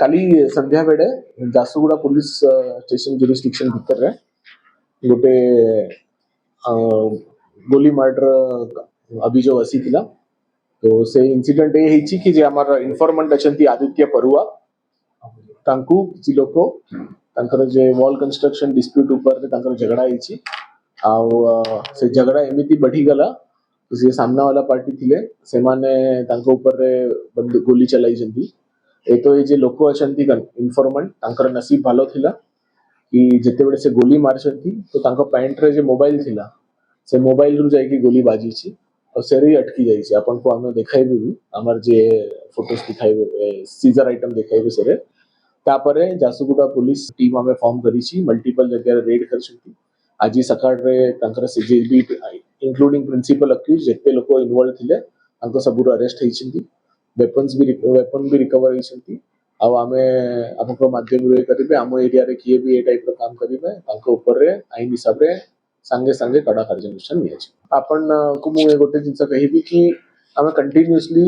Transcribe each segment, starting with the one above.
काली संध्या बेड़े Jharsuguda police station jurisdiction भितर रे गोटे गोली मर्डर अभियोग आसी थिला। तो से इंसिडेंट ये हिची कि जे हमर इन्फॉर्मेंट अछंती आदित्य परुआ तांकू किछि लोको तांकर जे वॉल कंस्ट्रक्शन डिस्प्यूट ऊपर तांकर झगड़ा हिची से झगड़ा एमिति बढ़ी गला जे सामना वाला पार्टी थिले से माने तांको ऊपर रे गोली चलाई जंती। ए तो ये जे लोको अछंती इन्फॉर्मेंट तांकर नसीब भालो थिला कि जेते बेले से गोली मारछंती तो तांको पैंट रे जे मोबाइल थिला से मोबाइल रु जाई कि गोली बाजी छी और सेरी अटकी जाई छी। अपन को हमें देखाइबे भी हमर जे फोटोस दिखाइबे सीजर आइटम देखाइबे सेरे तापरे झारसुगुड़ा पुलिस टीम हमें फॉर्म करी छी मल्टीपल जगह रेड करछंती। आज सकाळ रे तांकर सीजेबी इंक्लूडिंग प्रिंसिपल अक्यूज जेते लोको इन्वॉल्व थिले तांको सबुर अरेस्ट हेछंती। वेपन भी रिकवर हेछंती। अब आमे आपको माध्यम रे करिबे आम एरिया रे किए भी ए टाइप रो काम करिबे तांको ऊपर रे आईन हिसाब रे संगे संगे कड़ा कार्यानुष्ठान नियाछि। आपण को मु ए गोटे जिंस कहिबी कि आमे continuously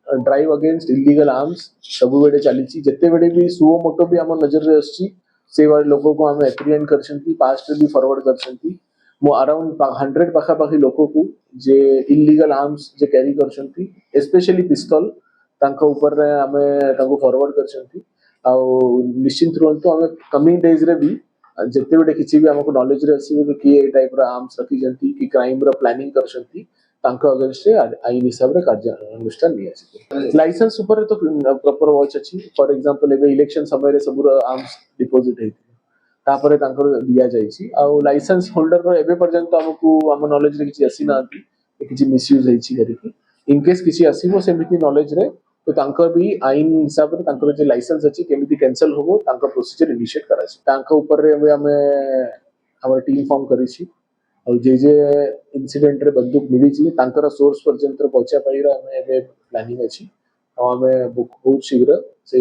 drive against illegal arms सब बेडे चलीछि। जेते बेडे भी सुओ मोटो भी आम नजर रे आछि से वाले लोगों को आमे एप्रिहेंड करछंती पास्ट रे भी फॉरवर्ड करछंती। मो अराउंड 100 पाखापाखी लोगों को जे इलीगल आर्म्स जे कैरी करछंती स्पेशली पिस्तौल तांको ऊपर रे आमे तांको फॉरवर्ड करछंती। आ निश्चित रुहंतु आमे कमिंग डेज रे भी जेते बेडे किछि भी हमको नॉलेज रे आसीबो कि ए टाइप रा आर्म्स रखी जंती कि क्राइम रा प्लानिंग करछंती तांको अगेंस्ट रे आईन हिसाब रे कार्यानुष्ठान नियाछि। लाइसेंस ऊपर तो प्रॉपर वॉच अछि। फॉर एग्जांपल एबे इलेक्शन समय रे सबुर आर्म्स डिपॉजिट हेति तापरे तांकर दिया जाइछि। आ लाइसेंस होल्डर रो एबे पर्यंत हमको हम नॉलेज रे किछि आसी नांती किछि मिसयूज हेछि करिकि इन केस किछि आसीबो सेमिति नॉलेज रे तो तांकर भी आईन हिसाब रे तांकर जे लाइसेंस अछि केमिति कैंसल होबो तांकर प्रोसीजर इनिशिएट कराछि। तांकर ऊपर रे एबे हमें हमर टीम फॉर्म करिछि और जे इंसिडेंट रे बंदूक मिली छी तांकर सोर्स पर्यंत पहुंचा पाइरा हमें एबे प्लानिंग अछि। हमें बहुत शीघ्र से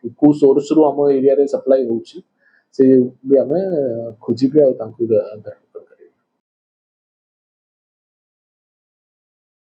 को सोर्स रु हम एरिया रे सप्लाई होछि से भी हमें खोजिबे और तांको